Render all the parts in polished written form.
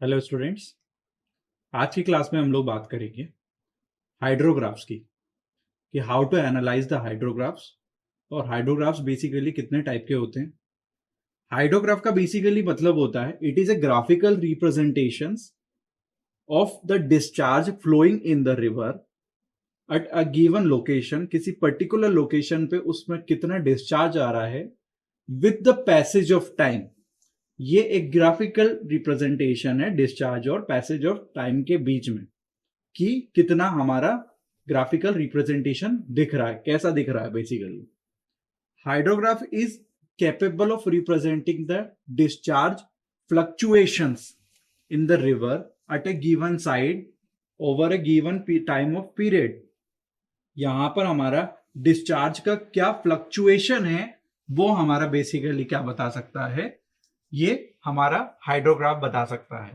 Hello students. आज की class में हम लोग बात करेंगे हाइड्रोग्राफ्स की कि हाउ टू एनालाइज द हाइड्रोग्राफ्स और हाइड्रोग्राफ्स बेसिकली कितने टाइप के होते हैं। हाइड्रोग्राफ का बेसिकली मतलब होता है it is a graphical representation of the discharge flowing in the river at a given location. किसी पर्टिकुलर लोकेशन पे उसमें कितना डिस्चार्ज आ रहा है with the passage of time. ये एक ग्राफिकल रिप्रेजेंटेशन है डिस्चार्ज और पैसेज ऑफ टाइम के बीच में कि कितना हमारा ग्राफिकल रिप्रेजेंटेशन दिख रहा है, कैसा दिख रहा है। Basically hydrograph is capable of representing the discharge fluctuations in the river eight A given side over A given time of period. यहां पर हमारा डिस्चार्ज का क्या फ्लक्चुएशन है वो हमारा बेसिकली क्या बता सकता है, ये हमारा हाइड्रोग्राफ बता सकता है।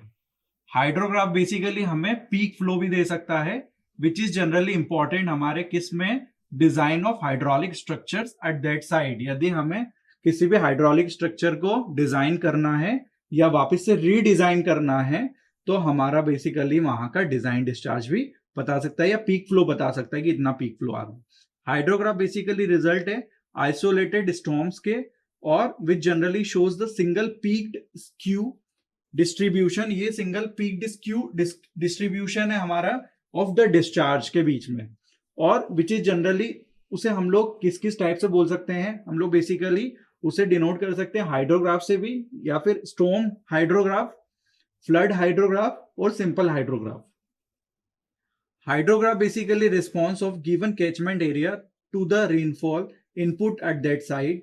हाइड्रोग्राफ बेसिकली हमें पीक फ्लो भी दे सकता है विच इज जनरली इंपॉर्टेंट हमारे किस में, design of hydraulic structures eight that side. यदि हमें किसी भी हाइड्रोलिक स्ट्रक्चर को डिजाइन करना है या वापस से रीडिजाइन करना है तो हमारा बेसिकली वहां का डिजाइन डिस्चार्ज भी बता सकता है या पीक फ्लो बता सकता है कि इतना पीक फ्लो आ रहा है। हाइड्रोग्राफ बेसिकली रिजल्ट है आइसोलेटेड स्टॉर्म्स के और which generally shows the single peaked skew distribution. ये सिंगल पीक डिस्ट्रीब्यूशन है हमारा ऑफ द डिस्चार्ज के बीच में, और विच इज जनरली उसे हम लोग किस किस टाइप से बोल सकते हैं, हम लोग बेसिकली उसे डिनोट कर सकते हैं हाइड्रोग्राफ से भी, या फिर स्टॉर्म हाइड्रोग्राफ, फ्लड हाइड्रोग्राफ और simple hydrograph. Hydrograph basically response of given catchment area to the rainfall input at that side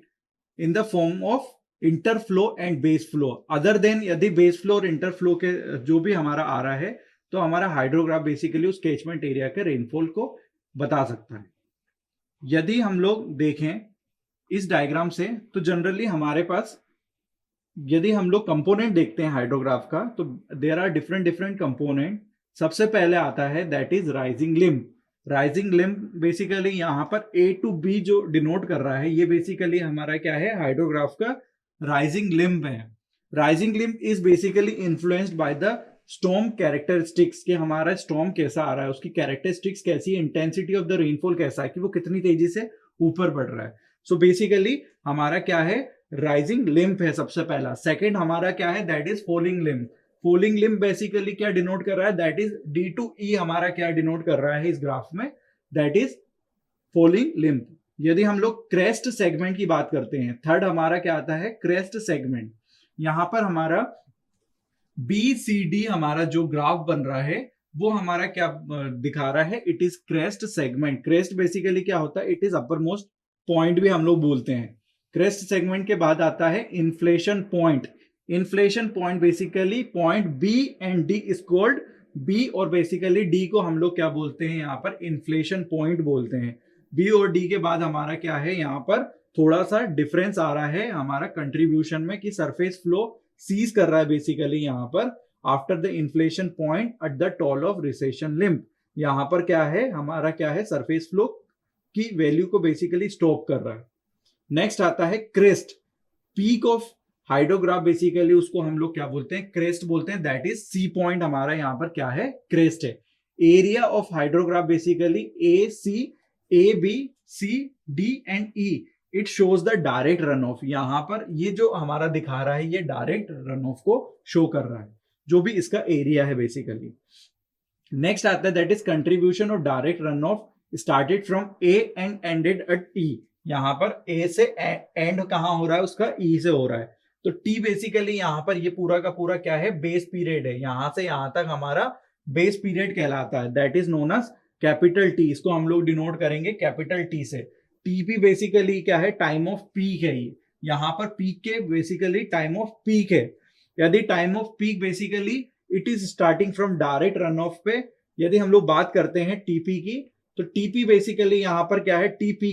in the form of interflow and base flow. Other than यदि base flow और interflow के जो भी हमारा आ रहा है तो हमारा हाइड्रोग्राफ बेसिकली उस कैचमेंट एरिया के रेनफॉल को बता सकता है। यदि हम लोग देखें इस डायग्राम से तो जनरली हमारे पास यदि हम लोग कंपोनेंट देखते हैं हाइड्रोग्राफ का तो there are different different component. सबसे पहले आता है that is rising limb. Rising limb basically यहाँ पर ए टू बी जो डिनोट कर रहा है ये बेसिकली हमारा क्या है, हाइड्रोग्राफ का राइजिंग लिम्ब है। Rising limb is basically influenced by the storm characteristics कि हमारा स्टॉर्म कैसा आ रहा है, उसकी कैरेक्टरिस्टिक्स कैसी है, इंटेंसिटी ऑफ द रेनफॉल कैसा है कि वो कितनी तेजी से ऊपर बढ़ रहा है। सो बेसिकली हमारा क्या है, राइजिंग लिम्ब है सबसे पहला। सेकंड हमारा क्या है, that is falling limb. Falling limb basically क्या डिनोट कर रहा है, दैट इज डी टू ई हमारा क्या डिनोट कर रहा है इस ग्राफ में, दैट इज फॉलिंग लिम्ब। यदि हम लोग क्रेस्ट सेगमेंट की बात करते हैं, थर्ड हमारा क्या आता है, क्रेस्ट सेगमेंट। यहां पर हमारा बी सी डी हमारा जो ग्राफ बन रहा है वो हमारा क्या दिखा रहा है, it is crest segment. Crest basically क्या होता है, it is upper most point भी हम लोग बोलते हैं। क्रेस्ट सेगमेंट के बाद आता है inflection point. Inflection point basically point B and D is called, B और बेसिकली डी को हम लोग क्या बोलते हैं यहाँ पर, इन्फ्लेशन पॉइंट बोलते हैं। बी और डी के बाद हमारा क्या है, यहाँ पर थोड़ा सा डिफरेंस आ रहा है हमारा कंट्रीब्यूशन में कि सरफेस फ्लो सीज कर रहा है बेसिकली यहाँ पर after the inflation point at the tall of recession limb. यहाँ पर क्या है हमारा, क्या है, सरफेस फ्लो की वैल्यू को बेसिकली स्टॉप कर रहा है। नेक्स्ट आता है crest, peak of hydrograph basically उसको हम लोग क्या बोलते हैं, क्रेस्ट बोलते हैं। दैट इज सी पॉइंट हमारा यहाँ पर क्या है, क्रेस्ट है। Area of hydrograph basically A C, A B C D and E, it shows the direct run off. यहाँ पर ये जो हमारा दिखा रहा है ये डायरेक्ट रन ऑफ को शो कर रहा है, जो भी इसका एरिया है बेसिकली। नेक्स्ट आता है that is contribution of direct run off started from A and ended at E. यहाँ पर ए से एंड कहाँ हो रहा है, उसका ई से हो रहा है। तो टी बेसिकली यहाँ पर ये पूरा का पूरा क्या है, बेस पीरियड है। यहां से यहां तक हमारा बेस पीरियड कहलाता है, that is known as capital T. इसको हम लोग डिनोट करेंगे कैपिटल टी से। टीपी बेसिकली क्या है, टाइम ऑफ पीक है। ये यहाँ पर पीक के बेसिकली टाइम ऑफ पीक है। यदि time of peak basically it is starting from direct run of पे यदि हम लोग बात करते हैं टीपी की, तो टीपी बेसिकली यहाँ पर क्या है, टीपी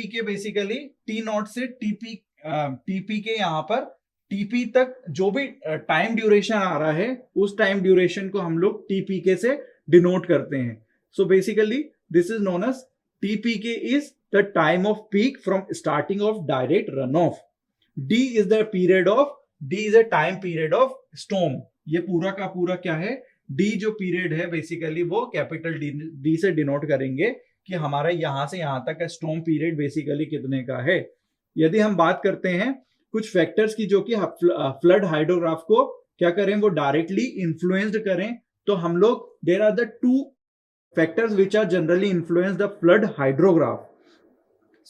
के बेसिकली टी नॉट से टीपी के यहाँ पर टीपी तक जो भी टाइम ड्यूरेशन आ रहा है उस टाइम ड्यूरेशन को हम लोग टीपी के से डिनोट करते हैं। So basically this is known as TPK is the time of peak from starting of direct run off. D is the period of D is a time period of storm. ये पूरा का पूरा क्या है, D जो period है basically वो capital D से डिनोट करेंगे कि हमारा यहां से यहां तक का स्टॉर्म पीरियड बेसिकली कितने का है। यदि हम बात करते हैं कुछ फैक्टर्स की जो कि फ्लड हाइड्रोग्राफ को क्या करें, वो डायरेक्टली इन्फ्लुएंस्ड करें, तो हम लोग there are the two factors which are generally influence the flood hydrograph.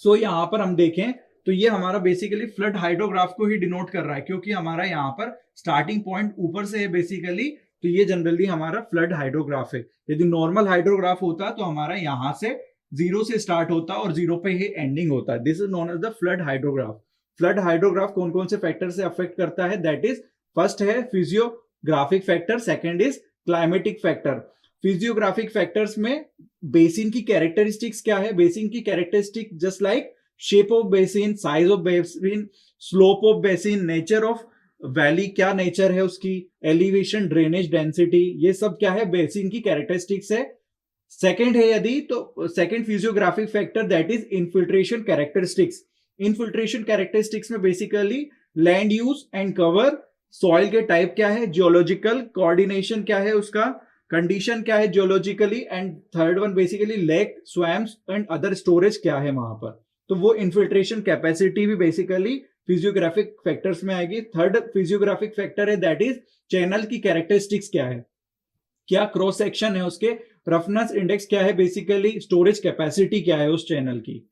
So यहां पर हम देखें तो ये हमारा बेसिकली फ्लड हाइड्रोग्राफ को ही डिनोट कर रहा है, क्योंकि हमारा यहाँ पर स्टार्टिंग पॉइंट ऊपर से है बेसिकली, तो ये जनरली हमारा फ्लड हाइड्रोग्राफ है। यदि नॉर्मल हाइड्रोग्राफ होता तो हमारा यहाँ से जीरो से स्टार्ट होता और जीरो पे ही एंडिंग होता है। This is known as the flood hydrograph. Flood hydrograph कौन कौन से फैक्टर से अफेक्ट करता है, दैट इज फर्स्ट है physiographic factor, second is climatic factor. Physiographic factors में बेसिन की कैरेक्टरिस्टिक्स क्या है, बेसिन की characteristic just like shape of basin, size of basin, slope of basin, nature of valley क्या नेचर है उसकी, एलिवेशन, ड्रेनेज डेंसिटी, ये सब क्या है बेसिन की कैरेक्टरिस्टिक्स है। सेकेंड है यदि तो second physiographic factor that is infiltration characteristics. Infiltration characteristics में basically land use and cover, soil के टाइप क्या है, जियोलॉजिकल कोऑर्डिनेशन क्या है उसका, कंडीशन क्या है geologically, and third one basically lake, swamps and other storage क्या है वहां पर, तो वो इन्फिल्ट्रेशन कैपेसिटी भी बेसिकली फिजियोग्राफिक फैक्टर्स में आएगी। थर्ड फिजियोग्राफिक फैक्टर है दैट इज चैनल की कैरेक्टरिस्टिक्स क्या है, क्या क्रॉस सेक्शन है उसके, रफनेस इंडेक्स क्या है, बेसिकली स्टोरेज कैपेसिटी क्या है उस चैनल की।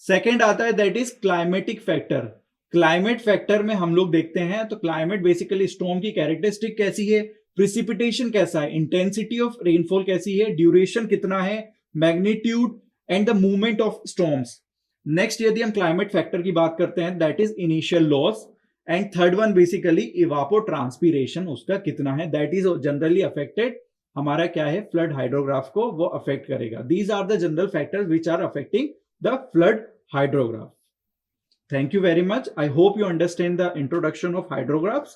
सेकेंड आता है that is climatic factor. Climate factor में हम लोग देखते हैं तो क्लाइमेट बेसिकली स्टॉर्म की कैरेक्टरिस्टिक कैसी है, प्रिसिपिटेशन कैसा है, इंटेंसिटी ऑफ रेनफॉल कैसी है, ड्यूरेशन कितना है, magnitude and the movement of storms. Next यदि हम क्लाइमेट फैक्टर की बात करते हैं that is initial loss, and third one basically evapotranspiration उसका कितना है, दैट इज जनरली अफेक्टेड हमारा क्या है फ्लड हाइड्रोग्राफ को वो अफेक्ट करेगा। These are the general factors which are affecting the flood hydrograph. Thank you very much. I hope you understand the introduction of hydrographs.